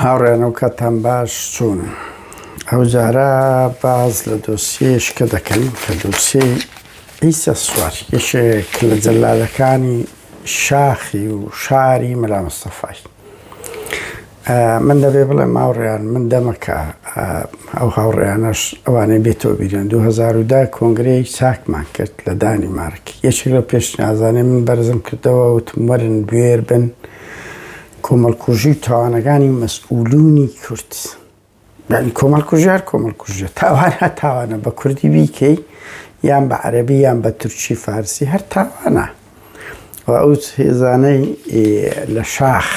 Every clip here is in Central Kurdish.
هاوڕێنە و کاتان باش چوون. ئەو جارە باز لە دۆسیەیەشکە دەکەن کە دۆسیەی ئیسا سوار یەکێک لە جەلادەکانی شاخی و شاری مەلا مستەفای. من دەبێ بڵێم هاوڕێیان من دەمەکە ئەو هاوڕێیانەش ئەوانەی بێتەوە بیرن 2010 کۆنگرەی چاکمان کرد لە دانیمارک. یەکێک لە پێشنیازانەی من بەرزم کردەوە وتم وەرن بوێر بن کۆمەڵکوژی و تاوانەکانی مەسئولونی کورد. یعنی کۆمەڵکوژی هەر کۆمەڵکوژیە تاوانە تاوانە بە کوردی بیکەی یان بە عەرەبی یان بە تورکی فارسی هەر تاوانە. و ئەو هێزانەی لە شاخ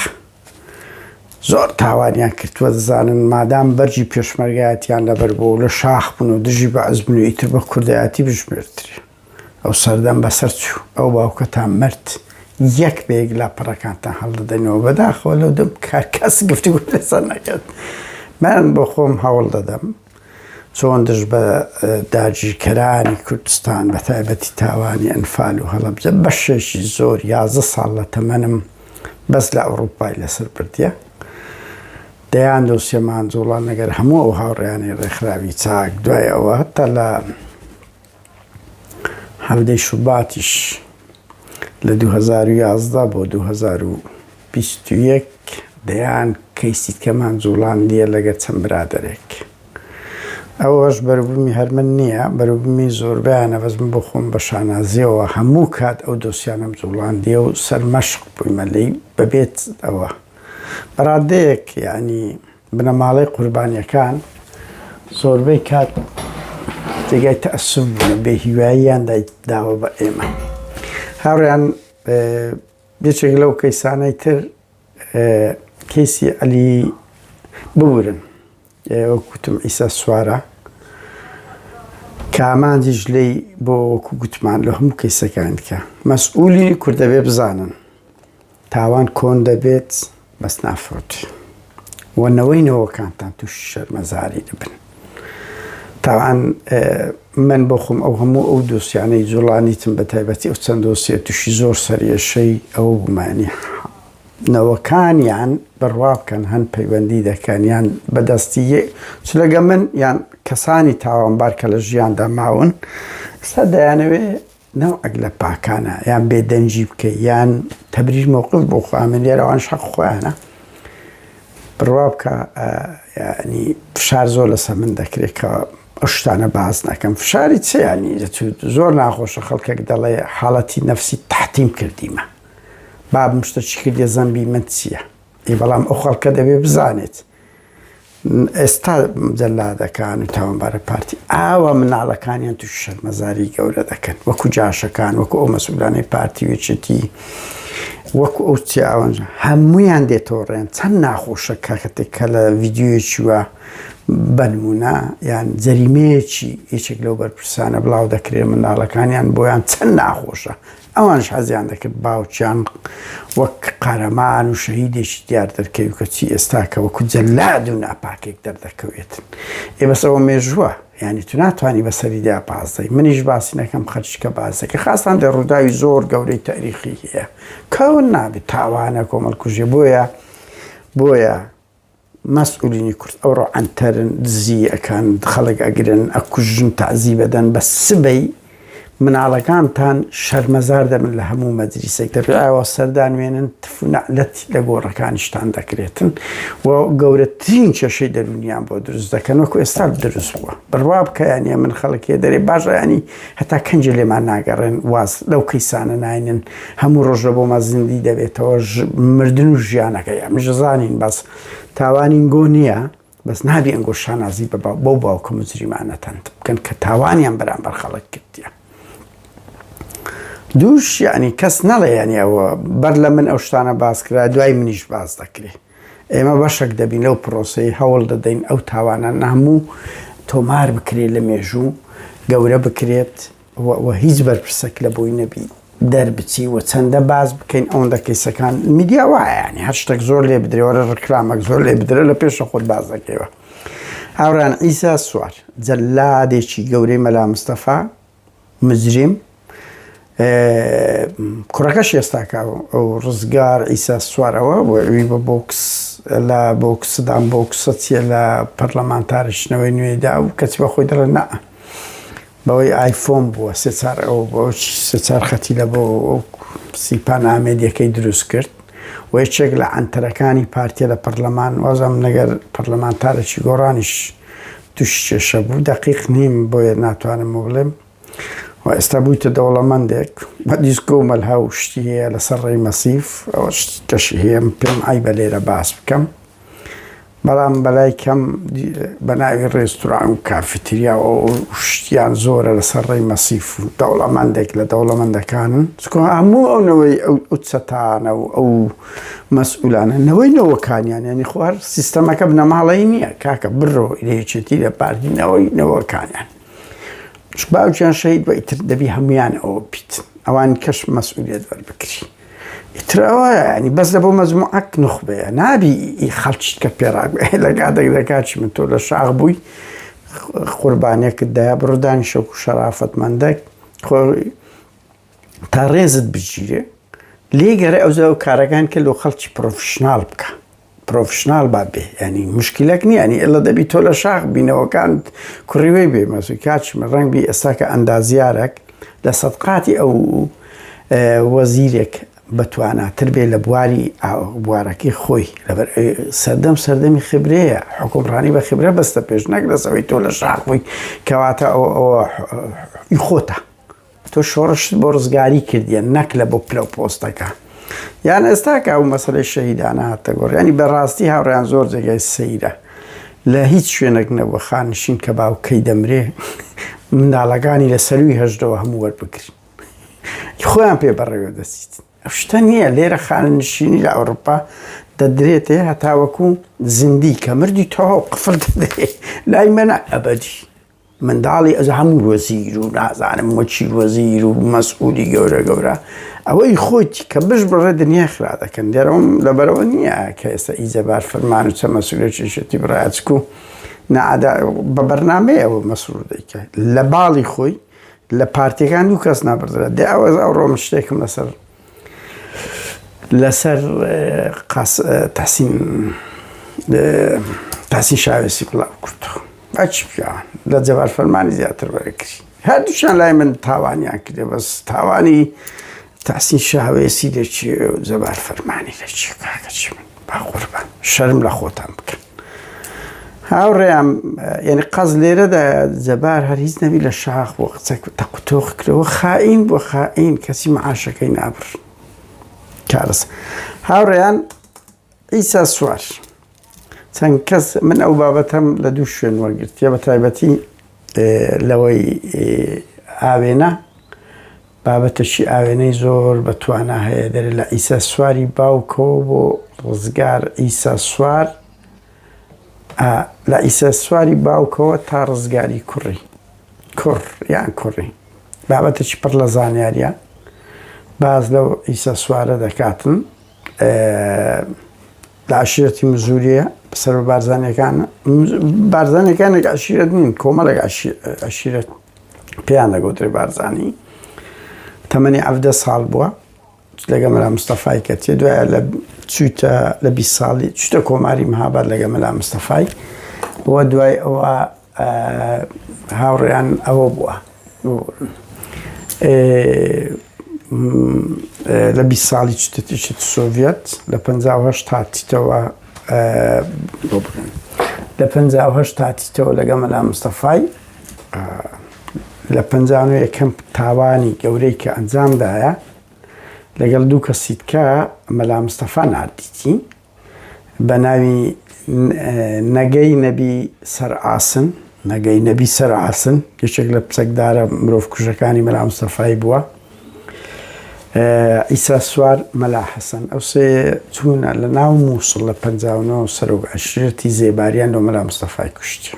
زۆر تاوانیان کردووە دەزانن مادام بەرجی پێشمەرگایەتیان لەبەر بوو لە شاخ بوون و دژی بەعز بوون و ئیتر بە کوردایەتی بژمێردرێ. ئەو سەردەم بەسەر چوو ئەو باوکەتان مرد یەک بەیەک لاپەڕەکانتان هەڵدەدەنەوە بەداخەوە لەو دەم کەس گفتوگو لەسەر نەکرد. من بۆ خۆم هەوڵ دەدەم چۆن دژ بە داگیرکەرانی کوردستان بە تایبەتی تاوانی ئەنفال و هەڵەبجە بەشێکی زۆر 11 ساڵ لە تەمەنم بەس لە ئەوروپای لەسەر بردیە. دەیان دۆسیەمان جوڵان نەگەر هەموو ئەو هاوڕێیانی ڕێکخراوی چاک دوای ئەوە هەتا لە هەفتەی شوباتیش لە 2011 بۆ 2021 دەیان کەیسی کەمان جوڵاندیە لەگەر چەند برادەرێک. ئەوەش بەروبوومی هەر من نییە بەروبوومی زۆربیانە بەزم بۆ خۆم بە شانازیەوە هەموو کات ئەو دۆسیانم جوڵاندیە و سەرمەشق بوویمە لەی بەبێت ئەوە. بەڕادەیەک یعنی بنەماڵەی قوربانیەکان زۆربەی کات جێگای تەئەسف بوون بێ هیواییان داوە بە ئێمە. هاوڕێیان یەکێک لەو کەیسانەی تر کەیسی عەلی ببورن وەکوتم ئیسا سوارە کە ئامانجیش لێی بۆ وەکو گوتمان لە هەموو کەیسەکان کە مەسئولی کورد دەبێ بزانن تاوان کۆن دەبێت بەس نافرۆت وەنەوەی نەوەکانتان تووشی شەرمەزاری دەبن. تاوان من بۆ خۆم ئەو هەموو ئەو دۆسیانەی جوڵانیتم بە تایبەتی ئەو چەند دۆسیە تووشی زۆر سەرێشەی ئەوە بوومانی نەوەکانیان بڕوا بکەن هەن پەیوەندی دەکەن یان بەدەستی چ لەگە من یان کەسانی تاوانبار کە لە ژیاندا ماون ئێستا دەیانەوێ نەوەک لە پاکانە یان بێدەنجی بکەی یان تەبریز مۆقف بۆ خاملێرەوان شەق خۆیانە بڕوا بکە. ینی فشار زۆر لەسەر من دەکرێت کە ئەو شتانە باز نەکەم. فشاری چ ینی زۆر ناخۆشە خەڵکێک دەڵێ حاڵەتی نەفسی تەحتیم کردیمە بابم شتە چی کردیە زەمبی من چییە؟ بەڵام ئەو خەڵکە دەبێ بزانێت ئێستا جەلادەکان و تاوانبارە پارتی ئاوا مناڵەکانیان تووشی شەرمەزاری گەورە دەکەن وەکو جاشەکان وەکو ئەو مەسئولانەی پارتی وێچەتی وەکو ئەو چیاوەنج هەموویان دێتەوە ڕێن. چەند ناخۆشە کاتێک کە لە ڤیدیۆیەکی وە بەنمونە یان جەریمەیەکی یەکێک لەو بەرپرسانە بڵاو دەکرێت مناڵەکانیان بۆیان چەند ناخۆشە. ئەوانش حەزیان دەکرد باوکیان وەک قارەمان و شەهیدێکی دیار دەرکەوی کە چی ئێستا کە وەکو جەلاد و ناپاکێک دەردەکەوێتن. بەس ئەوە مێژووە یعنی تو ناتوانانی بەسەریدا پازدەی. منیش باسی نەکەم خەرچکە باسەکە خاستان دە ڕووداوی زۆر گەورەی تاریخی هەیە کەون نابێت تاوانە کۆمەڵکوژێ بۆیە مەسئولینی کورد ئەوڕۆ ئەنتەرن دزی ئەکەن خەڵک ئەگرن ئەکوژن تەعزی بەدەن بە سبەی مناڵەکانتان شەرمەزار دەبن لە هەموو مەجلیسێک دەبێت ئاوا سەردانوێنن تف و نەعلەتی لە گۆڕەکانیشتان دەکرێتن و گەورەترین کێشەی دەرونیان بۆ دروست دەکەن وەکو ئێستا دروست بووە. بڕوا بکە یانە من خەڵکێ دەرێ باشە ینی هەتا کەنجە لێمان ناگەڕێن واز لەو کەیسانە ناینن هەموو ڕۆژ لە بۆمە زیندی دەبێتەوە مردن و ژیانەکە مژەزانین بەس تاوانین گۆ نییە بەس نابی ئەنگۆ شانازی بۆ باوکە مجریمانەتان بکەن کە تاوانیان بەرامبەر خەڵک کردیە. دووش یعنی کەس نەڵێ یعنی ئەوە بەر لە من ئەو شتانە باس کرا دوای منیش باز دەکرێت. ئێمە بەشێک دەبین لەو پرۆسەی هەوڵ دەدەین ئەو تاوانە هەموو تۆمار بکرێت لە مێژوو گەورە بکرێت و هیچ بەرپرسێک لە بۆی نەبی دەربچی و چەندە باز بکەین ئەوەندە کەیسەکان میدیا وایە ینی هەر شتێک زۆر لێ بدرێوەرە ڕکلامێک زۆر لێ بدرێت لە پێشە خۆت باز دەکەیەوە. هاوڕان ئیسا سوار جەلادێکی گەورەی مەلا مستەفا مجریم کوڕەکەش ئێستاکە ئەو ڕزگار ئیسا سوارەوە بۆ ئەوی بە بۆکس لە بۆکسدان بۆکسە چیە لە پەرلەمانتاریشنەوەی نوێدا و کەچ بە خۆی دەڵێ نا بەوەی ئایفۆن بووە سێچار ئەو بۆ سێچار خەتی لە بۆ سیپان ئامێدیەکەی دروست کرد و یەکێک لە ئەنتەرەکانی پارتیە لە پەرلەمان وازم نەگەر پەرلەمانتارێکی گۆڕانیش توش کێشە بوو دەقیق نیم بۆیە ناتوانم بڵێم و ئێستا بوویتە دەوڵەمەندێک بە دیسکۆ و مەلها و شتی هەیە لەسەر ڕێی مەسیف ئەوە کەشی هەیە پێم ئای بە لێرە باس بکەم بەڵام بەلای کەم بە ناوی ڕێستوران و کافیتریا و شتیان زۆرە لەسەر ڕێی مەسیف و دەوڵەمەندێک لە دەوڵەمەندەکانن هەموو ئەوەوەی ئەو چەتانە و ئەو مەسئولانە نەوەی نەوەکانیان ینی خوار سیستەمەکە بنەماڵی نییە کاکە بڕۆ لێچێتی لە پارتینەوەی نەوەکانیان باوکیان شەید بە ئیتر دەبی هەمویان ئەوە بیت ئەوان کەش مەسئولیت وەربگری ئیترەوە ینی بەس لە بۆ مەجموعەک نخبەیە نابی خەڵکیت کە پێڕاگوێ لە کاتێک دەکاتی من تۆ لە شاخ بووی قوربانێکت دایە بڕۆدانی شەوک و شەرافەتمەندێک تا ڕێزت بگیرێ لێگەرە ئەوزە و کارەکان کە لە خەڵکی پرۆفشنال بکە پرۆفشنال با بێ ینی مشکلەک نییە ینی ئێڵە دەبی تۆ لە شاخ بینەوەکان کوڕیوەی بێ مەسوی کاچمە ڕەنگ بی ئێستاکە ئەندازیارێک لە سەدقاتی ئەو وەزیرێک بەتواناتر بێ لە بواری بوارەکەی خۆی لەبەر سەردەمی خبرەیە حکومڕانی بە خبرە بەستە پێش نەک لەسەوەی تۆ لە شاخ بووی کەواتە ئەوە خۆتە تۆ شۆڕشت بۆ ڕزگاری کردیە نەک لە بۆ پلە و پۆستەکە یان ئێستاکە ئەو مەسەلەی شەهیدانە هاتە گۆڕ ینی بەڕاستی هاوڕێیان زۆر جێگای سەیرە لە هیچ شوێنێک نەبووە خانشین کە باوکەی دەمرێ منداڵەکانی لە سەروی هەژدەوە هەموو وەربگرن خۆیان پێ بەڕێوە دەچیت ئەو شتە نییە لێرە خانشینی لە ئەوروپا دەدرێتێ هەتاوەکو زیندی کە مردی تەواو قفڵ دەدرێ لای منە ئەبەدی منداڵی ئەز هەموو وەزیر و نازانم وەچی وەزیر و مەسئولی گەورە گەورە ئەوەی خۆتی کە بش بڕێ دنیا خرا دەکەن دێرەوەم لەبەرەوە نییە کە ئێستا ئیزەبار فەرمان و چە مەسئولێکی بڕایەچکو بە بەرنامەیەوە مەسئول دەیکە لە باڵی خۆی لە پارتیەکان دوو کەس نابردرا دێ ئەوە ئەوڕۆم شتێکم لەسەر تاسین شاوێسی بڵاو کردەوە باچ بکەوان لە جەبار فەرمانی زیاتر وەرەگری هەردووشیان لای من تاوانیان کردێ بەس تاوانی تاسین شاوێسی دەچی جەبار فەرمانی دەچی کاکەچی من با قوربان شەرم لە خۆتان بکەن هاوڕێیان یعنی قەز لێرەدا جەبار هەر هیچ نەبی لە شاخ بۆ قسە تەقوتۆخ کردەوە خائین بۆ خائین کەسی معاشەکەی نابڕ کارس هاوڕێیان ئیسا سوار چەند کەس من ئەو بابەتەم لە دوو شوێن وەرگرتیە بە تایبەتی لەوەی ئاوێنە بابەتەشی ئاوێنەی زۆر بەتوانە هەیە دەرێ لە ئیسا سواری باوکەوە بۆ ڕزگار ئیسا سوار لە ئیسا سواری باوکەوە تا ڕزگاری کوڕ یان کوڕی بابەتەشی پڕ لە زانیاریە باز لەو ئیسا سوارە دەکاتن لە عشیرەتی مزوریە بەسەر بە بارزانەکانێک عشیرەت نین کۆمەڵێک عشیرەت پێیان دەگوترێ بارزانی تەمەنی 17 ساڵ بووە لەگە مەلا مستەفای کەتێ دوایە لە چوویتە لە 20 ساڵی چوتە کۆماری مەهاباد لەگە مەلا مستەفای بۆ دوای ئەوە هاوڕێیان ئەوە بووە لە 20 ساڵی چتە سۆڤێت لە 58 هاتیتەوە لە 58 هاتیتەوە لەگە مەلا مستەفای لە 59 یەکەم تاوانی گەورەی کە ئەنجامدایە لەگەڵ دوو کەسیت کە مەلا مستەفا نردیتی بە ناوی نەگەی نەبی سەرعاسن نەگەی نەبی سەرعاسن یەکێک لە پچەکدارە مرۆڤ کوژەکانی مەلا مستەفای بووە ئیسا سوار مەلا حەسەن ئەو سێ چوونە لە ناو مووسڵ لە 59 سەرۆک عەشیرەتی زێباریان لەو مەلا مستەفای کوشتە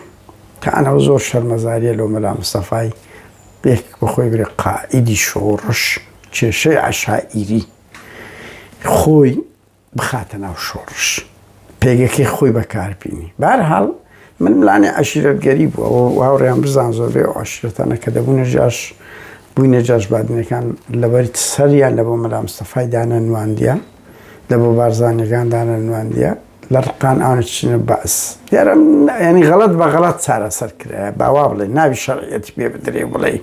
کەانەوە زۆر شەرمەزاریە لەو مەلا مستەفای بێک بەخۆی برێ قائیدی شۆڕش کێشەی عەشائیری خۆی بخاتە ناو شۆڕش پێگەکەی خۆی بەکاربینی بەهەرحاڵ من ملانی عەشیرەتگەری بووە هاوڕێیان بزان زۆربەی ئەو عەشیرەتانە کە دەبوونە جاش بووینە جاشبادنەکان لەبەری سەریان لە بۆ مەلا مستەفای دانە نواندیە لە بۆ بارزانەکان دانە نواندیە لرقان أونشين بأس يعني غلط بغلط صار كده بوابل نبي شرعية بيبدري ولا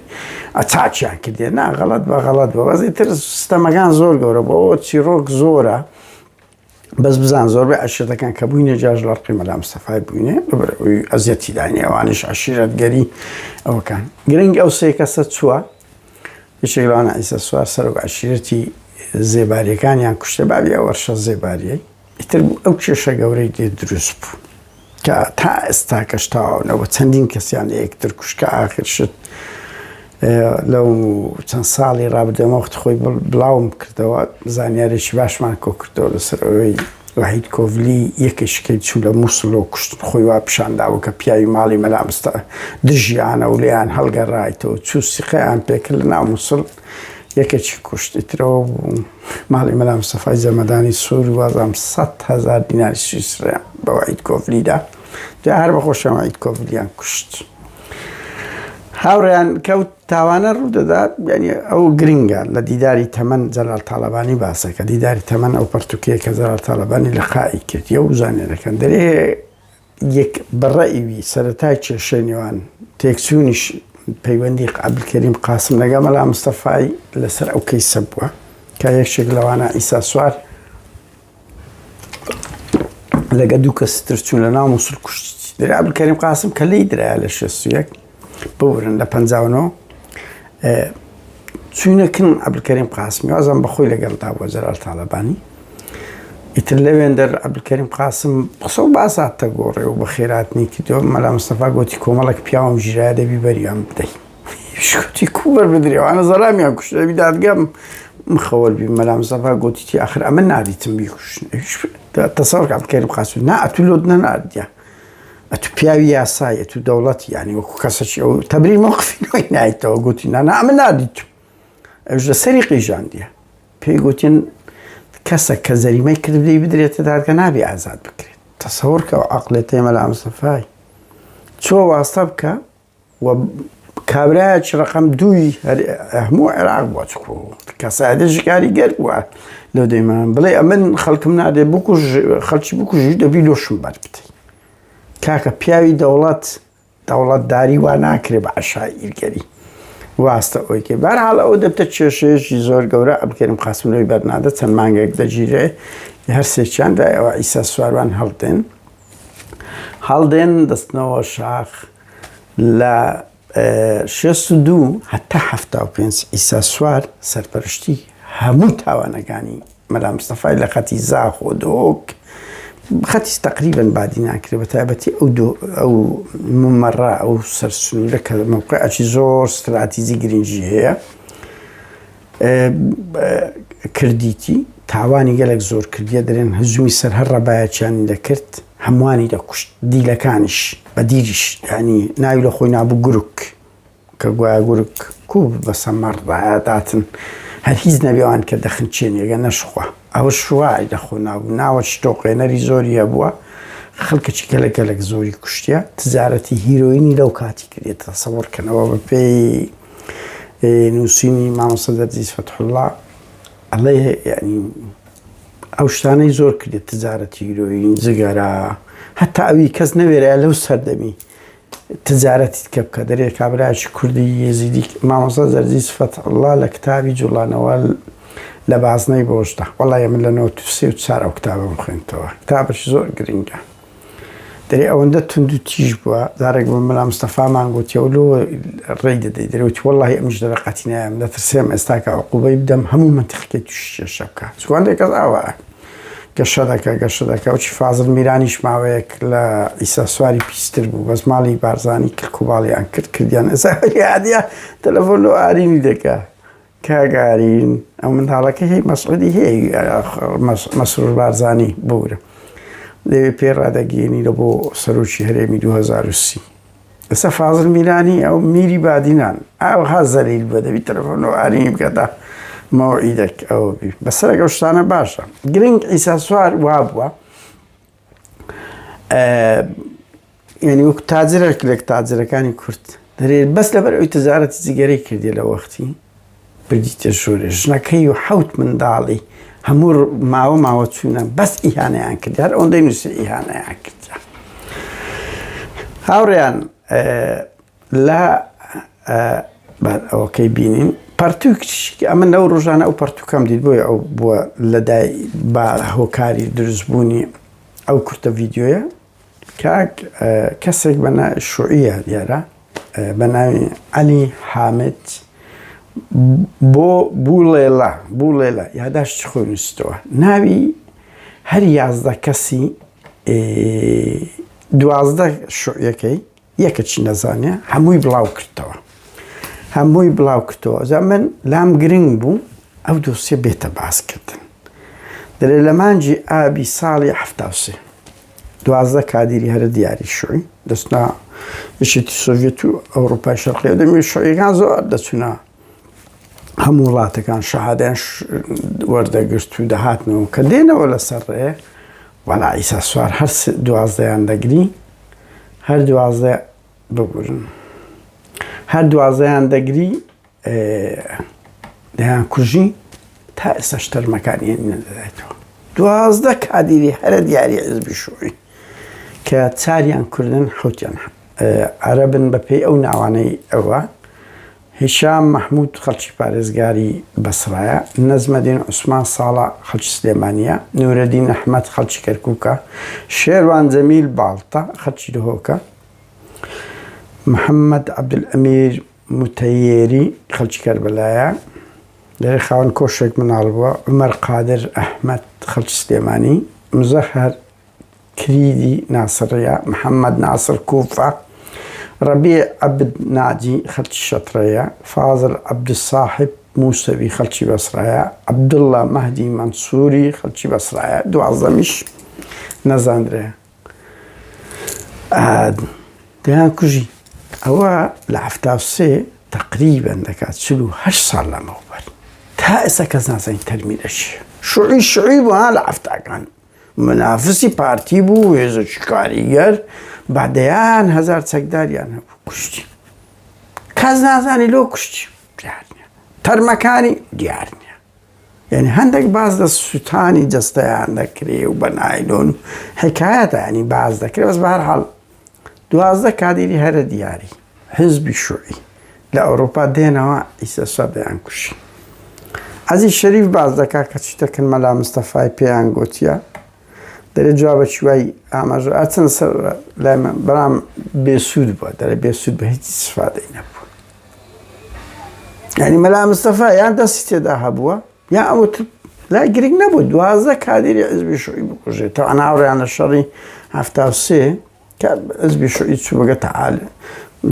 أتاچ يعني كده نا غلط بغلط بس يترس استمعان زور جورا بو تشيروك زورا بس بزان زور بعشرة كان كابوين جاج لرقي ملا مصطفى بوينه أزيتي داني وانش عشيرة جري أو كان جرينج أو سيكاسة سوا يشغل أنا إذا سوار سرق عشيرتي زباري كان يعني كشت بابي أو ورشة زباري يتربو أو شيء جوري دروس بو كتا استاكش تاو نو تندين كس يعني يكتر كش كآخر شت لو تنصالي رابط موقت خوي بلاوم كردوا زانيارش باش ما كردوا لسروي وحيد كوفلي يكش كيد شو لموصلو كشت خوي وابشان داو كبياي مالي ملامستا دجي أنا وليان هلقا رايتو تشو سقيان بيكلنا موصل يكش كشت ترو مالي ملامستا فايزة مداني سوري وازم 100,000 دينار سويسري بوعيد كوفلي دا هر بخوش وعيد كوفليان كشت هاوريان كوت تاوانا رو داد يعني او جرينجا لديداري تمن زلال طالباني باسا كديداري تمن او برتوكيه كزلال طالباني لقائي كت يوزاني لكن دري يك برأي بي سرطاي تشينيوان تيكسونيش بيوندي عبد الكريم قاسم نجامل مصطفى لسر او كيس سبوا كايك شغلوانا عيسى سوار لقدوك سترتون لنا وصل كشت دري عبد الكريم قاسم كلي يدري على شسويك بورن لبنزاونو تشونكن عبد الكريم قاسم يعظم بخوي لقلتا وزير الطالباني يتلوين در عبد الكريم قاسم بصو باسات تقوري وبخيراتني كدو ملا مصطفى قوتي كومالك بياوم جرادة ببريام بدي شكوتي كوبر بدري وانا ظلامي اكوش بدات قام مخول بي ملا مصطفى قوتي تي اخر امن نادي تنبيكوش تصورك عبد الكريم قاسم نا اتولودنا ناديا اتو بياوي ياساي اتو دولتي يعني وكو كاساتي او تبرير موقفي نوين نايتو قوتي انا امن ناديتو اجل سريقي جانديا بي قوتين كسا كزريمي كذبدي بدري تدار كنابي ازاد بكري تصورك وعقلتي ملا مصطفى شو واصبك وكابراج رقم 2 همو عراق بوتكو كسا هذا جاري قال لو ديما بلاي امن خلكم نادي بوكو خلشي بوكو جدا بيدوش مباربتي كاكا بياوي دولت داري وانا كريب عشائر كري واسطة اوكي برحال او دبتا تشيش زور قورا عبد الكريم قاسم لوي برنادة تن مانگا اقدا جيري هر سيچان دا او عيسى سواروان هالدين دستنو شاخ لا شستو حتى حفتا و بينس عيسى سوار سرپرشتي همو تاوانگاني ملا مصطفى لخطي زاخ و دوك خطي تقريبا بعدين اكري بتابتي او ممرة او سرسلو لك موقع زور استراتيجي جرينجي هي كرديتي تعواني قالك زور كرديا درين هزومي سر هالربايا كان لكرت همواني دكش دي لكانش بديجش يعني نايلو خوينا ابو قرك كقوا قرك كوب بس مرة عاداتن هل هيزنا بيوان كدخن تشيني قلنا شخوة او شواعي دخونا وناوش توقينا ريزوري ابوا خلقك كلك زوري كشتيا تزارتي هيرويني لو كاتي كريا تصور كان او بي نوسيني مع مصدر عزيز فتح الله يعني اوشتاني زور كريا تزارتي هيروين زقارا حتى اوي كز نويرا لو سردمي تزارتي تكبكا دريا كابراش كردي يزيدي مع مصدر عزيز فتح الله لكتابي جولا نوال لبعضني بوجده والله يمل لنا تفسير وتسارع كتابه مخنتوا كتابه زور جرينجا دري اوندا تندو تيجبوا دارك بملا مصطفى ما قلت يقولوا الريده دري والله امش درقتنا من ترسم استاكا عقوبه يبدم هم منطقه الشبكه سو عندك كذا قشدك وش فازل ميرانيش معك لا عيسى سواري بيستر بس مالي بارزاني كالكوبالي انكر كرديان اسالي عاديه تلفون له اريني دكا كاغارين او من هالك هي مسعودي هي مسرور بارزاني بوره لي بير اداغيني لبو سروشي هرمي 2003 بس فازل ميراني او ميري بعدينان او هذا اللي بده بتلفون له اريني بكذا موعدك او بي بس لك وشتانا باشا جرينج عيسى سوار وابوا يعني وقت تاجرك لك تاجر كان كرت دري بس لبر تجارة زيجري كردي لوقتي بديت الشورش نكيو حوت من دالي هەموو ماوە چوونە بەس ئیهانەیان کرد هەر ئەوەندەی نووسی ئیهانەیان کرد هاوڕێیان لە ئەوەکەی بینین پەرتووکی ئەمە نەو ڕۆژانە ئەو پەرتووکەم دیت بۆیە ئەو بووە لەدای با هۆکاری دروستبوونی ئەو کورتە ڤیددیۆیە کەسێک بە شوعیە دیارە بە ناوی عەلی حامد بوو لێلە یاداشتی خۆی نووسیتەوە ناوی هەر 11 کەسی 12 شوعیەکەی یەکەچی نەزانێ هەمووی بڵاو کردەوە ئەجا من لام گرنگ بوو ئەو دۆسیە بێتە باسکردن دەرێ لە مانجی ئابی ساڵی 1970 12 کادیری هەرە دیاری شوعی دەستنا یەکێتی سۆڤێت و ئەوروپای شەرقی دەمی شوعیەکان زۆر دەچوونە هەموو وڵاتەکان شەهادەیان وەردەگرت و دەهاتنەوە کە دێنەوە لەسەر ڕێ وەڵا ئیسا سوار هەر 12یان دەگری هەر 12 بگورن هەر 12یان دەگری دەیان کوژی تا ئێستا شتەرمەکانی نەدەدایەتەوە 12 کادیری هەرە دیاری حیزبی شوعی کە چاریان کوردن حوتیان عەرەبن بەپێی ئەو ناوانەی ئەوە هیشام مەحموود خەڵکی پارێزگاری بەسرایە نەزمەدین عوسمان ساڵە خەڵکی سلێمانیە نورەدین ئەحمەد خەڵکی کەرکووکە شێروان جەمیل باڵتە خەڵکی دهۆکە محەممەد عەبدولئەمیر متەیێری خەڵکی کەربەلایە لەرێ خاوەن کۆشێک مناڵ بووە عومەر قادر ئەحمەد خەڵکی سلێمانی مزەفەر کریدی ناسڕیە محەممەد ناسر کوفە ڕەبیع عەبد ناجی خەڵکی شەترەیە فازڵ عەبدوساحب موسەوی خەڵکی بەسرایە عەبدوڵڵا مەهدی مەنسووری خەڵکی بەسرایە 12میش نەزاندرێ دەیان کوژی ئەوە لە 1970 تقریبەن دەکات 48 ساڵ لەمەوبەر تا ئێستا کەس نازانین تەرمینەشی شوعی بوو ها لە عەفتاکان منافسی پارتی بوو هێزەکی کاریگەر بەدەیان هەزار چەکداریان هەبوو کوشتی کەس نازانی لۆ کوشتی دیار نییە تەرمەکانی دیار نییە یعنی هەندێک باز لە سووتانی جەستەیان دەکرێ و بە نایلۆن و حکایەتە ینی باز دەکرێت بەس بە هەر حاڵ 12 کادیری هەرە دیاری حیزبی شوعی لە ئەوروپا دێنەوە ئیسەسا دەیان کوشی عەزیز شەریف باز دەکات کە چیتەکەن مەلا مستەفای پێیان گوتیە دەرێ جوابە چوای ئاماژە ئەچەند سەر لای من بەڵام بێسوود بووە دەرێ بێسوود بە هیچ ئیسفادەی نەبووە یعنی مەلا مستەفا یان دەستی تێدا هەبووە یان ئەوت لای گرنگ نەبوو 12 کادیری حیزبی شوعی بکوژێتەوە ئەناوڕیان لە شەڕی 1970 کە حیزبی شوعی چوو بەگە تەعال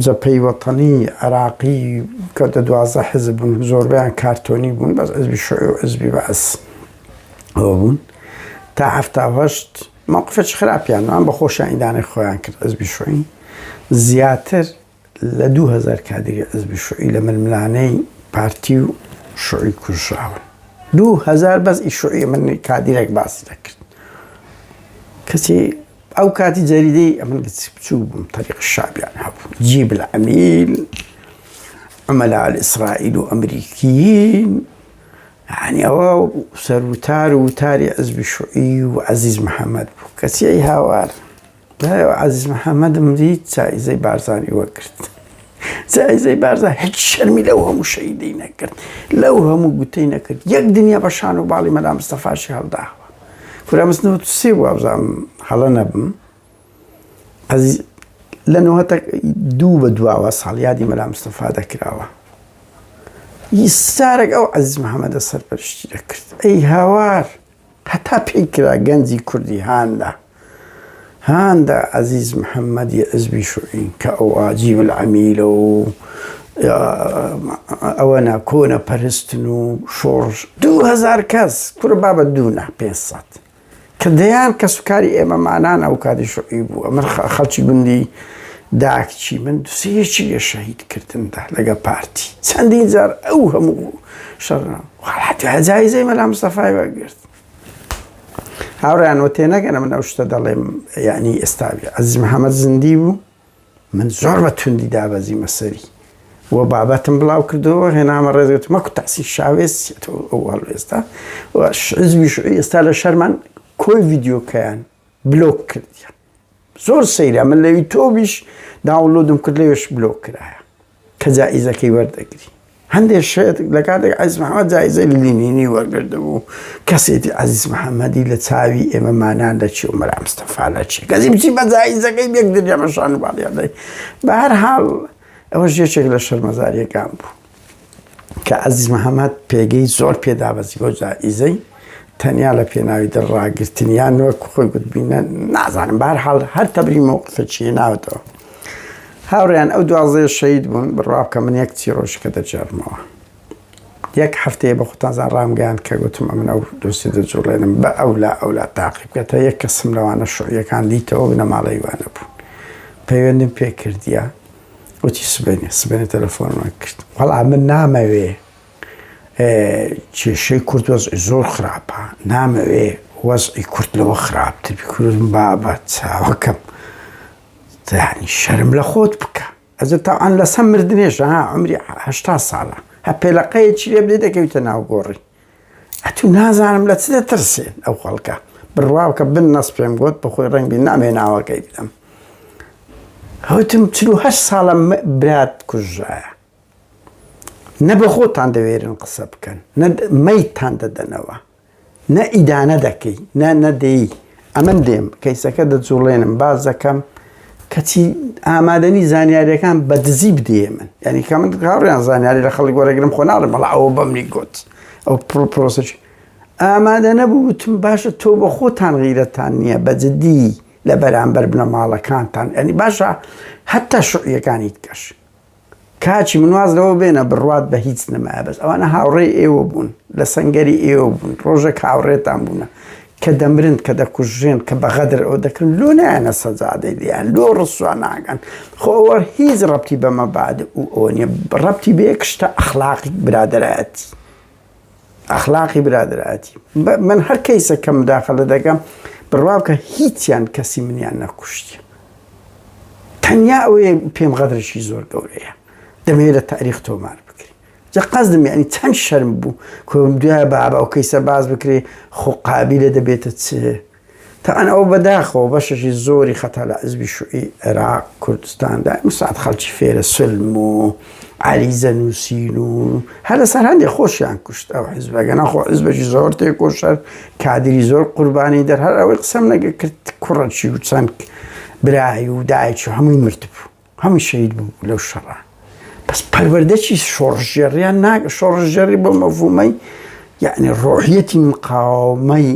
جەبهەی وەتەنی عێراقی کە 12 حیزب بوون زۆربەیان کارتۆنی بوون بەس حیزبی شوعی و حیزبی بەعەس ئەوە بوون تا 1970 موقفێکی خراپیان ئەم بە خۆشیان ئیدانەی خۆیان کرد حیزبی شوعی زیاتر لە 2000 کادیری حیزبی شوعی لە ململانەی پارتی و شوعی کوژراون 2000 بەس ئی شوعی من کادیرێک باسی دەکرد کەسی ئەو کاتی جەریدەی ئەمن بچوو بووم تەریق شابیان هەبوو جیب العەمیل عومەلا ئیسرائیل و ئەمریکیین یعنی ئەوە سەروتار و وتاری حیزبی شوعی و عەزیز محەممەد بوو کەسی ئەی هاوار عەزیز محەممەدم دیت جایزەی بارزانی وەگرت جایزەی بارزان هیچ شەرمی لەو هەموو شەهیدەی نەکرد لەو هەموو گوتەی نەکرد یەک دنیا بە شان و باڵی مەلا مستەفاشی هەڵداوە کورامستنەوە سێ بووە بزانم هەڵە نەبم لە 2 بە دواوە ساڵیادی مەلا مستەفا دەکراوە سارێک ئەو عەزیز محەممەدە سەرپەرشتی دەکرد ئەی هاوار هەتا پێی کرا گەنجی کوردی هاندا عەزیز محەممەدی حیزبی شوعی کە ئەو جیب العەمیلە و ئەوە کۆنە پەرستن و شۆڕژ 2000 کەس کورە بابە دوونە 500 کە دەیان کە سوکاری ئێمەمانان ئەو کاتی شوعی بوو ئەمە خەڵکی گوندی داکچی من دوسەیەکی لێ شەهید کردندا لەگە پارتی چەندین جار ئەو هەموو شەڕنا جایزەی مەلا مستەفای وەگرت هاوڕیان وە تێنەگەنە من ئەو شتە دەڵێم یعنی ئێستا عەزیز محەممەد زیندی بوو من زۆر بە توندی دابەزیمە سەری و بابەتم بڵاو کردەوە هێنامە ڕێزێت مەکو تاسی شاوێستێتەوە ئەو هەڵوێستا حیزبی شوعی ئێستا لە شەرمان کۆی ڤیدیۆکەیان بلۆک کردیان زۆر سەیرە من لەوی تۆبیش داوڵۆدم کرد لەوێش بلۆک کرایە کە جائیزەکەی وەردەگری هەندێک شێت لە کاتێک عەزیز محەممەد جایزەی لینینی وەرگردبوو کەسێتی عەزیز محەممەدی لە چاوی ئێمەمانان لە چی و مەلا مستەفا لە چی کەسی بچی بە جایزەکەی بێک دەریامەشان باڵیادەی بە هەر حاڵ ئەوەش یەکێک لە شەرمەزاریەکان بوو کە عەزیز محەممەد پێگەی زۆر پێدابەزی بۆ جائیزەی تەنیا لە پێناوی دەڕاگرتنیان وەک خۆی گوتبینە نازانم بە هەر حاڵ هەر تەبری مۆقفە چیە ناوەتەوە هاوڕێیان ئەو دوازدەیە شەهید بوون بڕوا بکە من یەک چیرۆژکە دەجێڕمەوە یەک هەفتەیە بە خوتانزان ڕامگەیان کە گوتم ئەمن ئەو دۆسی دەجوڵێنم بە ئەولا تاقی بکەتە یەک کەسم لەوانە شوعیەکان دیتەوە بنە ماڵەی وانە بوون پەیوەندیم پێ کردیە وتی سبێنێ تەلەفۆنمان کرد وەڵام من نامەوێ کێشەی کورد وەزعی زۆر خراپە نامەوێ وەزعی کورد لەوە خراپتر بکردم بابە چاوەکەم یعنی شەرم لە خۆت بکە ئەجە تاوان لەسەر مردنێژە عمری 80 ساڵە هە پێلەقەیەکی لێ بدەی دەکەویتە ناو گۆڕی ئەتو نازانم لە چ دەترسێن ئەو خەڵکە بڕواوکە بن نەس پێم گوت بەخۆی ڕەنگبی نامێ ناوەکەی بدەم هەوتم 48 ساڵە برات کوژایە نە بە خۆتان دەوێرن قسە بکەن نە مەیتان دەدەنەوە نە ئیدانە دەکەی نەدەی ئەمن دێم کەیسەکە دەجوڵێنم باز دەکەم کەچی ئامادەنی زانیاریەکان بە دزی بدێ من یعنی کە من هاوڕێیان زانیاری لە خەڵک وەرەگرم خۆ ناڵم بەڵا ئەوە بەمنی گوت ئەو پرۆسەچ ئامادە نەبوو وتم باشە تۆ بە خۆتان غیرەتان نییە بە جددی لە بەرامبەر بنە ماڵەکانتان ئەنی باشە هەتا شوعیەکانیت کەش کاچی منواز لەوە بێنە بڕوات بە هیچ نەمایە بەس ئەوانە هاوڕێی ئێوە بوون لە سەنگەری ئێوە بوون ڕۆژێک هاوڕێتان بوونە کە دەمرن کە دەکوژێن کە بەغەدر ئەو دەکردن لۆ نایەنە سەجادەی لیان لۆ ڕسووان ناگەن خۆوە هیچ ڕەبتی بە مەبعد و ئەوە نییە ڕەبتی بە یەک شتە ئەخلاقی برادەرایەتی ئەخلاقی برادەرایەتی من هەر کەیسە کە مداخەلە دەکەم بڕوا بکە هیچیان کەسی منیان نەکوشتی تەنیا ئەوەیە پێم غەدرێکی زۆر گەورەیە دەمەوێت لە تاریخ تۆمار بکری جا قەزدم یعنی چەند شەرم بوو کۆ دوای بابا ئەو کەیسە باز بکرێ خۆ قابیلە دەبێتە چ تاان ئەو بەداخەوە بەشەشی زۆری خەتا لە حیزبی شوعی عێراق کوردستاندا مساعد خەڵکی فێرە سلم و عەلیزە نووسین و هەر لەسەر هەندێک خۆشیان کوشت ئەو حیزبەکەنا خۆ حیزبێکی زۆر تێکۆشەر کادری زۆر قوربانی دەر هەر ئەوەی قسەم نەگە کرد کوڕەکی و چەند برایی و دایکی و هەمووی مرد بوو هەمووی شەهید بوو لەو شەڕە بەس پەروەردەی شۆڕژێڕیان ناگە شۆڕژێڕی بۆ مەفهومەی یعنی ڕۆحیەتی مقاومەی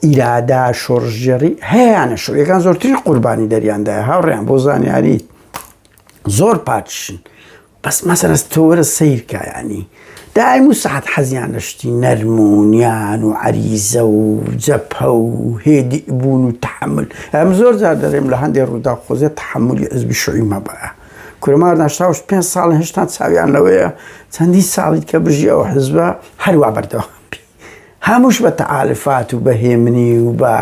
ئیرادا شۆڕژێڕی هەیەیانە شوێکان زۆرتری قوربانی دەریاندایە هاوڕێیان بۆ زانیاری زۆر پاچشن بەس مەسەلە تۆ وەرە سەیرکە ینی دائیم و سەعات حەزیان لە شتی نەرمونیان و عەریزە و جەبهە و هێدی بوون و تەحمل ئەم زۆر جار دەرێم لە هەندێک ڕوودا خۆزێ تەحملی حیزبی شوعی مەبایە کورەماردان 5 ساڵ هێشتا چاویان لەوەیە چەندی ساڵیت کە بژی ئەو حیزبە هەروە بەردەوام بی هەمووش بە تەعالفات و بەهێمنی و بە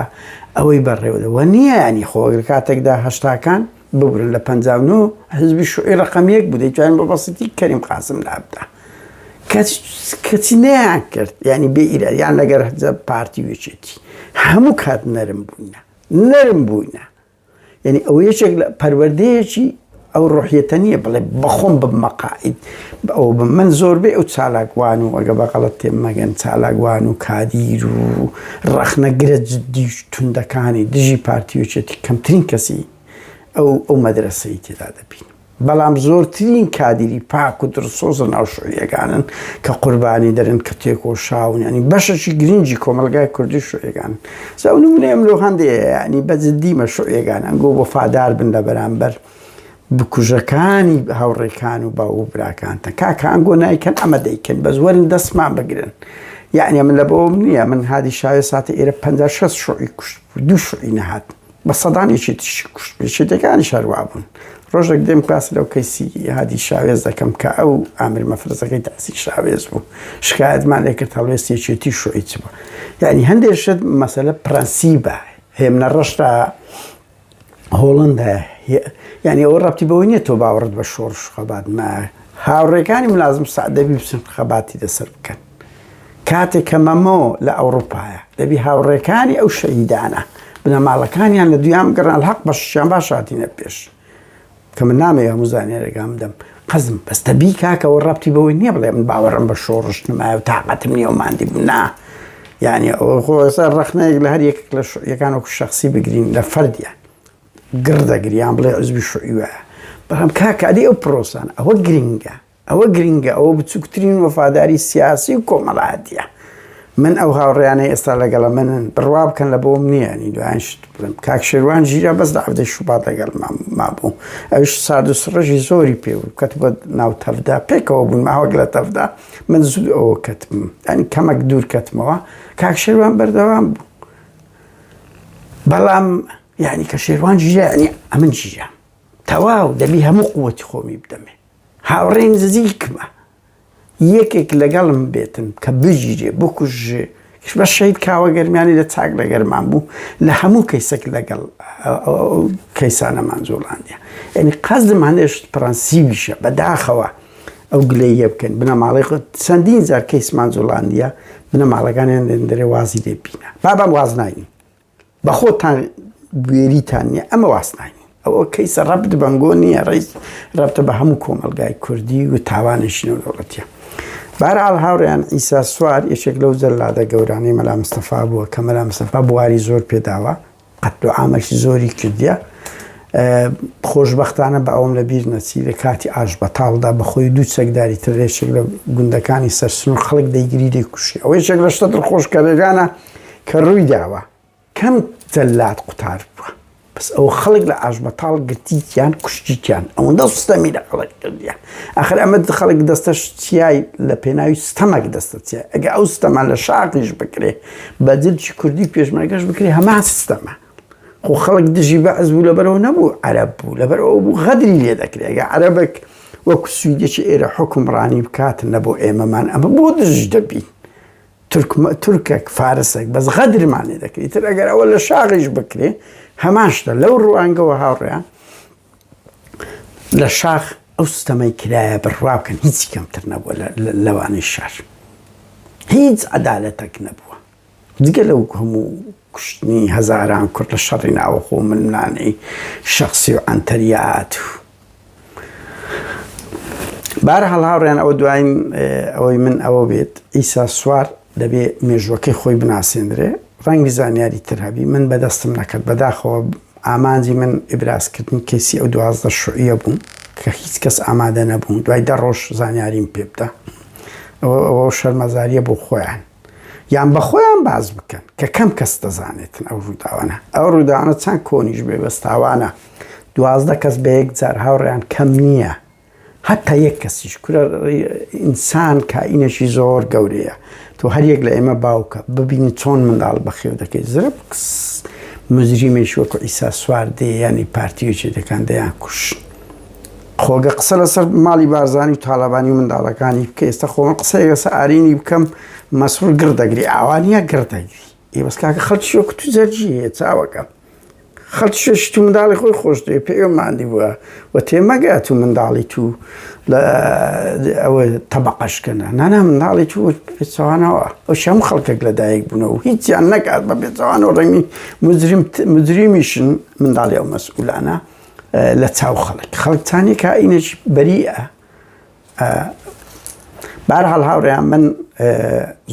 ئەوەی بەڕێوەدەوە نییە ینی خۆگر کاتێکدا هەشتاکان ببرن لە 59 حیزبی شوعی ڕقەم 1 بوو دەیتوانین بە بەسیتی کەریم قاسم لابدا کەچی نەیان کرد ینی بێ ئیرادیان لەگەر پارتی وێچێتی هەموو کات نەرم بووینە ینی ئەوە یەکێک لە پەروەردەیەکی ئەو ڕۆحیەتە نییە بڵێ بەخۆم بمەقاعید ئەو من زۆربەی ئەو چالاکوان و ئەگە بەقەڵەت تێم مەگەن چالاکوان و کادیر و ڕەخنەگرە جددی توندەکانی دژی پارتی وێچێتی کەمترین کەسی ئەو مەدرسەی تێدا دەبین بەڵام زۆرترین کادیری پاک و درسۆزە ناو شوعیەکانن کە قوربانی دەرن کە تێکۆشاون ینی بەشێکی گرنگی کۆمەلگای کوردی شوعیەکان زەو نمونەیەم لەو هەندێک ینی بەجددیمە شوعیەکان ئەنگۆ بۆ فادار بن لە بەرامبەر بکوژەکانی هاوڕێکان و باو و براکانتە کاکە ئەنگۆ نایکەن ئەمە دەیکەن بە زوەرن دەستمان بگرن یعنی من لە بۆم نییە من هادی شاوێ ساتە ئێرە 56 شوعی کوشت دوو شوعی نەهات بە سەدانێکی تشی کوشت شتەکانی شەروا بوون ڕۆژێک دێم کاس لەو کەیسی هادی شاوێز دەکەم کە ئەو ئامر مەفرزەکەی تاسی شاوێز بوو شکایەتمان لێ کرد هەڵوێستێکێتی شوعی چ بووە یعنی هەندێک شت مەسەلە پرەنسیبە هێمنە ڕەشتا هۆڵندا یعنی ئەوە ڕەبتی بەوەی نییە تۆ باوەڕت بە شۆڕش خەبات ما هاوڕێکانیم لازم سعدەبی بچن خەباتی دەسەر بکەن کاتێک کە مەمەوە لە ئەوروپایە دەبی هاوڕێکانی ئەو شەهیدانە بنەماڵەکانیان لە دویان گەڕان هەق بەشیان باش هاتینە پێش کە من نامەیە هەموو زانێرەکەم دەم قەزم بەستەبی کاکەەوە ڕەبتی بەوەی نییە بڵێ من باوەڕم بە شۆڕش نمایە و تااقەتم نییە و مادی بوو نا یعنی ئەوە خۆسەر ڕەخنەیەک لە هەر یەکێک لە یەکانەکو شخصی بگرین لە فەردیان گردەگریان بڵێ عزبی شوعی وایە بەڵام کاکادی ئەو پرۆسان ئەوە گرینگە ئەوە بچووکترین وەفاداری سیاسی و کۆمەڵایەتیە من ئەو هاوڕێیانەی ئێستا لەگەڵە منن بڕوا بکەن لە بۆم نییە نی دوایان شت بڵم کاک شێروان ژیرە بەس لە عەفدەی شوبات لەگەڵ مابوو ئەوش سارد و سڕەژی زۆری پێ بوو کەت بە ناو تەفدا پێکەوە بوون ماوەک لە تەفدا من زوو ئەوە کەتم ینی کەمەک دوور کەتمەوە کاک شێروان بەردەوام بوو بەڵام یعنی کە شێروان ژیرە ینی ئەمن ژیرە تەواو دەبی هەموو قووەتی خۆمی بدەمێ هاوڕێی نزیکمە یەکێک لەگەڵم بێتن کە بژیرێ بکوژێ بە شەید کاوە گەرمیانی لە چاک لە گەرمان بوو لە هەموو کەیسێک لەگەڵ کەیسانەمان زۆڵاندیە یعنی قەزم هەندێشت پرەنسیبیشە بەداخەوە ئەو گلەیە بکەن بنەماڵی چەندین جار کەیسمان زۆڵاندیە بنەماڵەکانیان دەرێ وازی لێ بینە بابام واز ناینی بە خۆتان گوێریتان نییە ئەمە واز ناینی ئەوە کەیسە ڕەبت بەنگۆ نییە ڕیس ڕەبتە بە هەموو کۆمەلگای کوردی و تاوانشینە دەوڵەتیە بەرحاڵ هاوڕێیان ئیسا سوار یەکێک لەو جەلادە گەورانەی مەلا مستەفا بووە کە مەلا مستەفا بواری زۆر پێداوە قەت و ئامەشی زۆری کردیە خۆشبەختانە بە ئەوم لە بیر نەچی لە کاتی ئاژ بەتاڵدا بەخۆی دوو چەکداری تر یەکێک لە گوندەکانی سەرسنوور خەڵک دەیگری دەیکوشی ئەوە یەکێک لە شتە دڵخۆشکەرەکانە کە ڕووی داوە کەم جەلاد قوتار بووە بەس ئەو خەڵک لە ئاژ بەتاڵ گرتیتیان کوشتیتیان ئەوەندە سوستەمی لە خەڵک کردیان ئاخر ئەمە خەڵک دەستە چیای لە پێناوی ستەمەک دەستە چیای ئەگە ئەو ستەمان لە شاقیش بکرێ بە جلکی کوردی پێشمەرگەش بکرێ هەمان سستەمە خۆ خەڵک دژی بەعز بوو لەبەرەوە نەبوو عەرەب بوو لەبەرەوە بوو غەدری لێ دەکرێ ئەگە عەرەبێک وەکو سویدێکی ئێرە حوکمڕانی بکاتن نەبۆ ئێمەمان ئەمە بۆ دژ دەبین تورکێک فارسێک بەس غەدرمان لێ دەکرێت تر ئەگەر ئەوە لە شاغیش بکرێ هەمان شتە لەو ڕوانگەوە هاوڕێیان لە شاخ ئەو ستەمەی کرایە بڕوا بکەن هیچی کەمتر نەبووە لەوانەی شار هیچ عەدالەتێک نەبووە جگە لەو هەموو کوشتنی هەزاران کورد لە شەڕی ناوەخۆ منانەی شەخسی و ئەنتەریات بەرحاڵ هاوڕێیان ئەوە دوایین ئەوەی من ئەوە بێت ئیسا سوار دەبێ مێژوەکەی خۆی بناسێنرێ ڕەنگی زانیاری تر هەبی من بەدەستم نەکرد بەداخەوە ئامانجی من ئیبرازکردنی کەسی ئەو 12 شوعیە بووم کە هیچ کەس ئامادە نەبووم دوای 10 ڕۆژ زانیاریم پێ بدە ئەوە شەرمەزاریە بۆ خۆیان یان بە خۆیان باز بکەن کە کەم کەس دەزانێتن ئەو ڕووداوانە ئەو ڕووداوانە چەند کۆنیش بێ بەستاوانە 12 کەس بە یەک جار هاوڕێیان کەم نییە حتا یەک کەسیش کورە ئینسان کائینێکی زۆر گەورەیە تۆ هەر یەک لە ئێمە باوکە ببینی چۆن منداڵ بەخێو دەکەی زرە مزریمێکی وەکو ئیسا سوار دێ ینی پارتیوێکی دەکان دەیان کوش خۆگە قسە لەسەر ماڵی بارزانی و تاالبانی و منداڵەکانی بکە ئێستا خۆمە قسەی لەسەر ئارینی بکەم مەسڕ گردەگری ئاوانیە گردەگری ئێوەس کاکە خەڵکی وەکو تو زەرجیە چاوەکەم خەڵکی شێش تو منداڵی خۆی خۆش دێ پێماندی بووە و تێمەگە تو منداڵی تو ئەوە تەبەقەشکەنە نانا منداڵی تو پێچوانەوە ئەو هەموو خەڵکێک لەدایک بوونەوە هیچیان نەکات بە پێچوانەوە ڕەنگی مجریمیشن منداڵی ئەو مەسئولانە لە چاو خەڵکتانی کائینێکی بەریئە بەرحاڵ هاوڕێیان من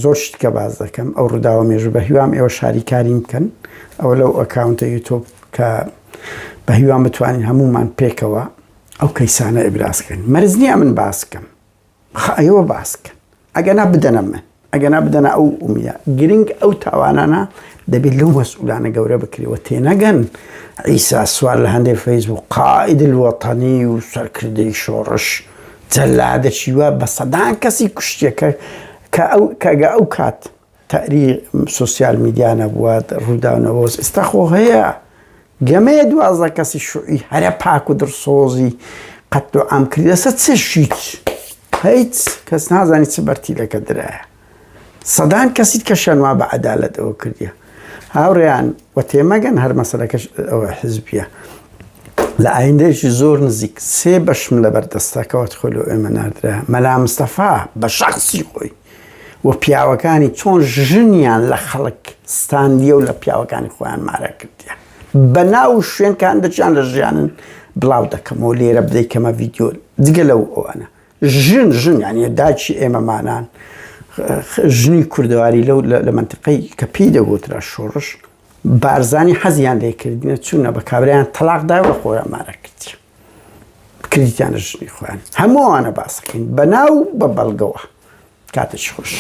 زۆر شتکە باز دەکەم ئەو ڕووداوە مێژوو بە هیوام ئێوە شاریکاریم بکەن ئەوە لەو ئەکاونتە یوتۆب کە بە هیوام بتوانین هەمومان پێکەوە ئەو کەیسانە ئیبرازکەن مەرج نییە من باسکەم ئێوە باسکەن ئەگەنا بدەنە من ئەگەنا بدەنە ئەو ئومیە گرنگ ئەو تاوانانە دەبێت لەو مەسئولانە گەورە بکرێەوە تێنەگەن ئیسا سوار لە هەندێک فەیسبوک قائد الوەتەنی و سەرکردەی شۆڕش جەلادێکی وە بە سەدان کەسی کوشتێکە کەگە ئەو کات تەری سوسیال میدیا نەبووە ڕووداونەوەز ئێستا خۆ هەیە گەمەیە 12 کەسی شوعی هەرە پاک و درسۆزی قەت و ئام کردی دەسە چ شیت هیچ کەس نازانی چ بەرتیلەکە درایە سەدان کەسیت کە شەنوا بە عەدالەت ئەوە کردیە هاوڕێیان وە تێمەگەن هەر مەسەلەکەش ئەوە حزبیە لە ئایندەیەکی زۆر نزیک 3 بەشم لە بەردەستەکەوت خۆی لە ئێمە ناردرا. مەلا مستەفا بە شخصی خۆی و پیاوەکانی چۆن ژنیان لە خەڵک ستاندیە و لە پیاوەکانی خۆیان مارە کردیان بەناو شوێنکان دەچیان لە ژیانن بڵاو دەکەمەوە لێرە بدەی کەمە ڤیدیۆ جگە لەو ئەوانە ژن یعنی داچی ئێمەمانان ژنی کوردەواری لەو لە منتقەی کە پێی دەگوترا شۆڕش بارزانی حەزیان لێکردینە چوونە بە کابرایان تەلاق داوە خۆیان مارە کردی کردیانە ژنی خۆیان هەمووانە باسەکەین بەناو بە بەڵگەوە کاتێکی خۆش.